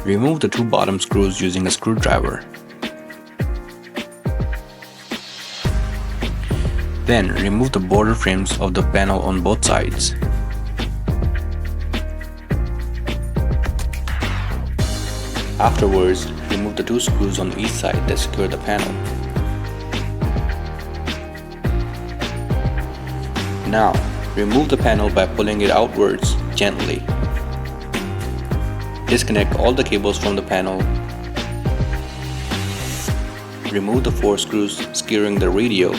Remove the two bottom screws using a screwdriver. Then remove the border frames of the panel on both sides. Afterwards, remove the two screws on each side that secure the panel. Now, remove the panel by pulling it outwards gently. Disconnect all the cables from the panel. Remove the 4 screws securing the radio.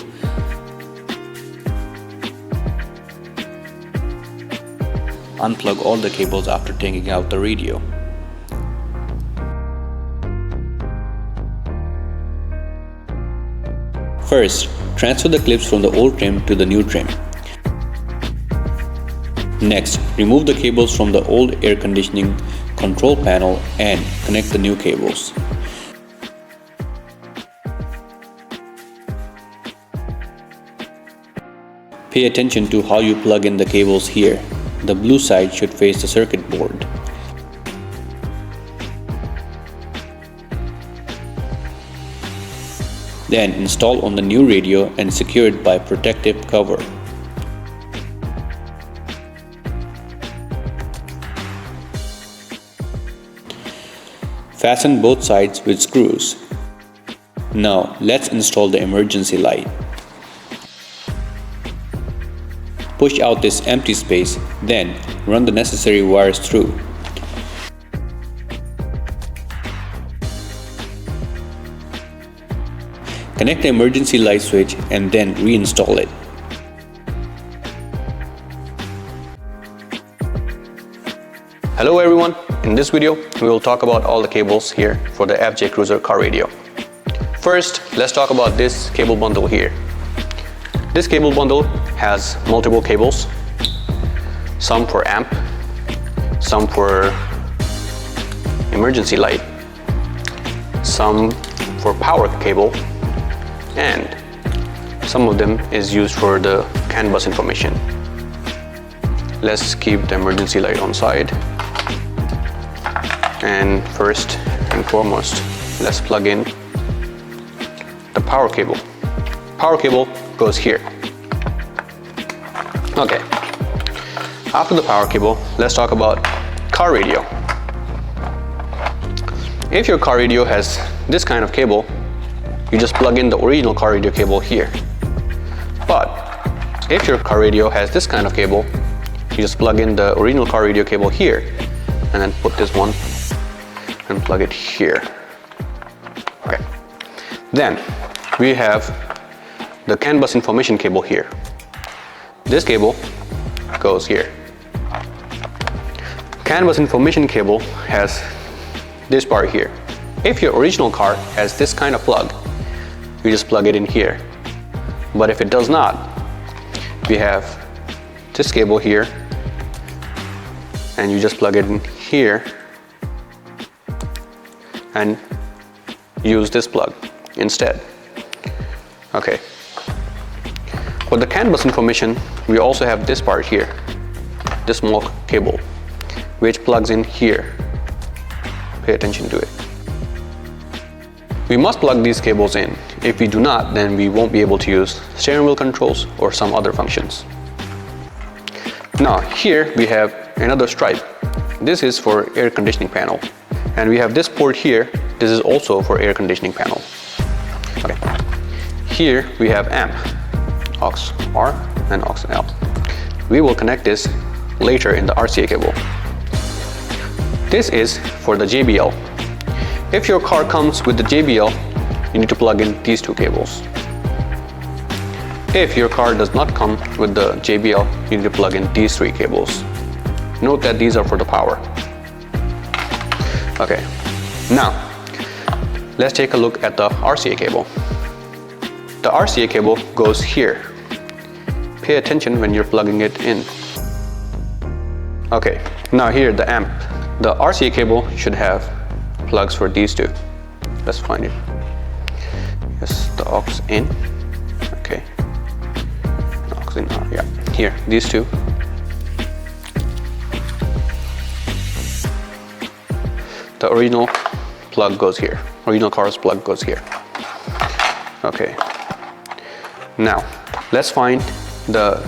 Unplug all the cables after taking out the radio. First, transfer the clips from the old trim to the new trim. Next, remove the cables from the old air conditioning control panel and connect the new cables. Pay attention to how you plug in the cables here. The blue side should face the circuit board. Then install on the new radio and secure it by protective cover. Fasten both sides with screws. Now let's install the emergency light. Push out this empty space, then run the necessary wires through. Connect the emergency light switch and then reinstall it. Hello everyone, in this video we will talk about all the cables here for the FJ Cruiser car radio. First, let's talk about this cable bundle here. This cable bundle has multiple cables, some for amp, some for emergency light, some for power cable, and some of them is used for the CAN bus information. Let's keep the emergency light on side. And first and foremost, let's plug in the power cable. Power cable goes here. Okay, after the power cable, let's talk about car radio. If your car radio has this kind of cable, you just plug in the original car radio cable here. But if your car radio has this kind of cable, you just plug in the original car radio cable here and then put this one and plug it here. Okay. Then we have the CAN bus information cable here. This cable goes here. CAN bus information cable has this part here. If your original car has this kind of plug, you just plug it in here. But if it does not, we have this cable here and you just plug it in here and use this plug instead. Okay. For the CAN bus information, we also have this part here, this small cable, which plugs in here. Pay attention to it. We must plug these cables in. If we do not, then we won't be able to use steering wheel controls or some other functions. Now here we have another stripe. This is for air conditioning panel. And we have this port here. This is also for air conditioning panel. Okay. Here we have amp, aux R and aux L. We will connect this later in the RCA cable. This is for the JBL. If your car comes with the JBL, you need to plug in these two cables. If your car does not come with the JBL, you need to plug in these 3 cables. Note that these are for the power. Okay, now let's take a look at the RCA cable. The RCA cable goes here. Pay attention when you're plugging it in. Okay, now here the amp. The RCA cable should have plugs for these two. Let's find it. Yes, the aux in. Okay. Aux in, yeah. Here, these two. the original plug goes here. Original car's plug goes here. Okay. Now, let's find the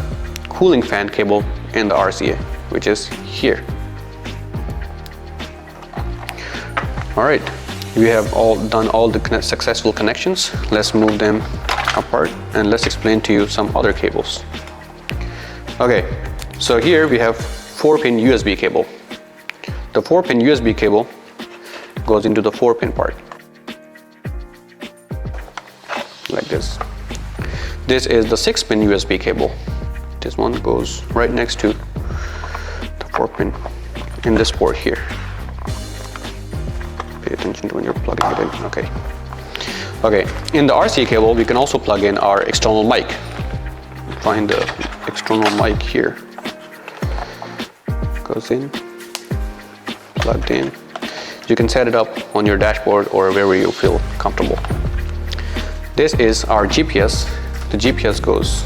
cooling fan cable in the RCA, which is here. Alright, we have done all the successful connections. Let's move them apart and let's explain to you some other cables. Okay, so here we have 4-pin USB cable. The 4-pin USB cable goes into the 4-pin part, like this. This is the 6-pin USB cable. This one goes right next to the 4-pin in this port here. Pay attention to when you're plugging it in. Okay. Okay, in the RCA cable, we can also plug in our external mic. Find the external mic here. Goes in, plugged in. You can set it up on your dashboard or wherever you feel comfortable. This is our GPS. The GPS goes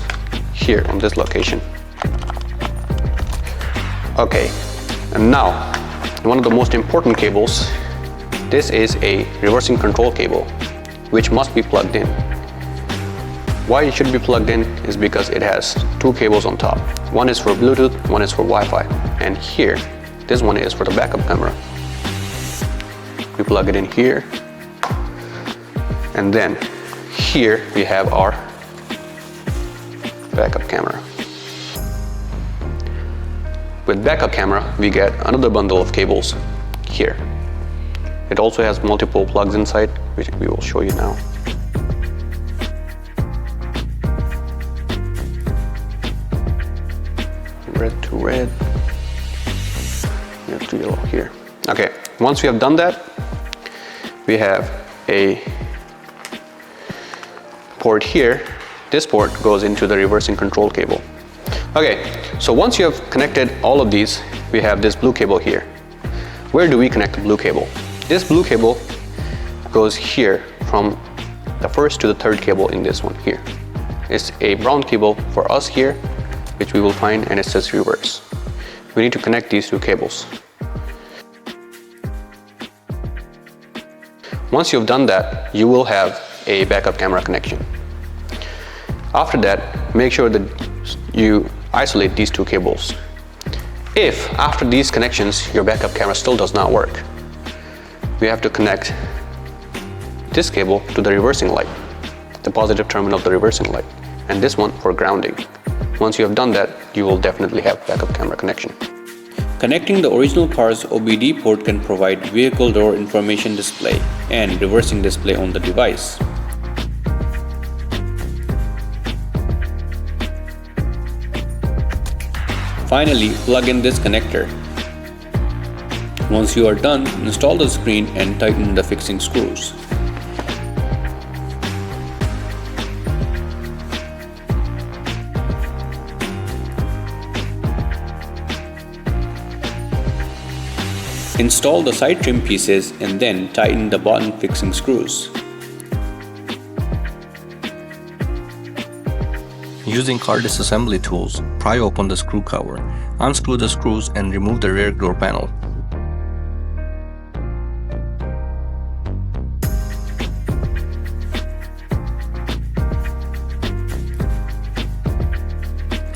here on this location. Okay, and now one of the most important cables. This is a reversing control cable, which must be plugged in. Why it should be plugged in is because it has 2 cables on top. One is for Bluetooth, one is for Wi-Fi. And here, this one is for the backup camera. We plug it in here. And then here we have our backup camera. With backup camera, we get another bundle of cables here. It also has multiple plugs inside, which we will show you now. Red to red, yellow to yellow here. Okay, once we have done that, we have a port here. This port goes into the reversing control cable. Okay, so once you have connected all of these, we have this blue cable here. Where do we connect the blue cable? This blue cable goes here from the 1st to the 3rd cable in this one here. It's a brown cable for us here, which we will find, and it says reverse. We need to connect these 2 cables. Once you've done that, you will have a backup camera connection. After that, make sure that you isolate these 2 cables. If after these connections your backup camera still does not work, we have to connect this cable to the reversing light, the positive terminal of the reversing light, and this one for grounding. Once you have done that, you will definitely have backup camera connection. Connecting the original car's OBD port can provide vehicle door information display and reversing display on the device. Finally, plug in this connector. Once you are done, install the screen and tighten the fixing screws. Install the side trim pieces and then tighten the bottom fixing screws. Using car disassembly tools, pry open the screw cover, unscrew the screws and remove the rear door panel.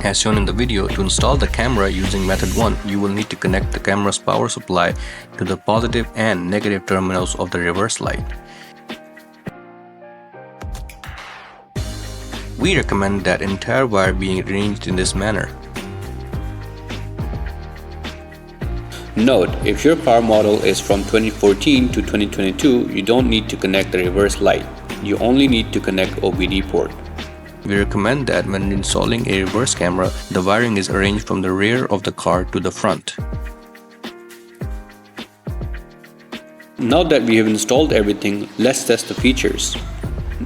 As shown in the video, to install the camera using method 1, you will need to connect the camera's power supply to the positive and negative terminals of the reverse light. We recommend that entire wire being arranged in this manner. Note, if your car model is from 2014 to 2022, you don't need to connect the reverse light. You only need to connect OBD port. We recommend that when installing a reverse camera, the wiring is arranged from the rear of the car to the front. Now that we have installed everything, let's test the features.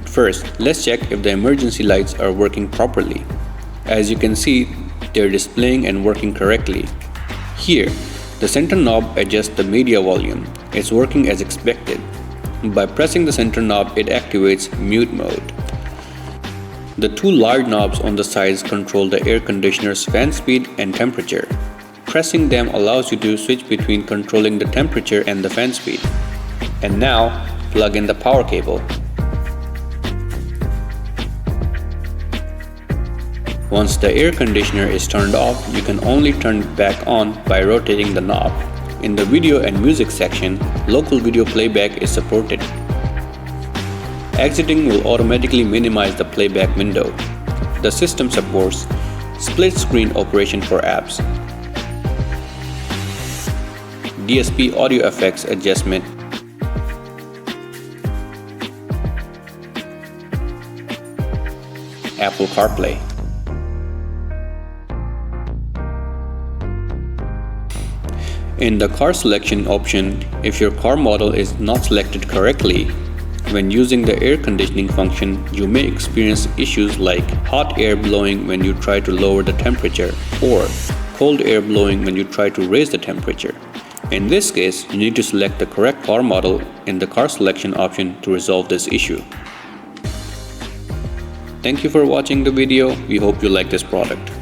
First, let's check if the emergency lights are working properly. As you can see, they're displaying and working correctly. Here, the center knob adjusts the media volume. It's working as expected. By pressing the center knob, it activates mute mode. The 2 large knobs on the sides control the air conditioner's fan speed and temperature. Pressing them allows you to switch between controlling the temperature and the fan speed. And now, plug in the power cable. Once the air conditioner is turned off, you can only turn it back on by rotating the knob. In the video and music section, local video playback is supported. Exiting will automatically minimize the playback window. The system supports split screen operation for apps, DSP audio effects adjustment, Apple CarPlay. In the car selection option, if your car model is not selected correctly, when using the air conditioning function, you may experience issues like hot air blowing when you try to lower the temperature or cold air blowing when you try to raise the temperature. In this case, you need to select the correct car model in the car selection option to resolve this issue. Thank you for watching the video. We hope you like this product.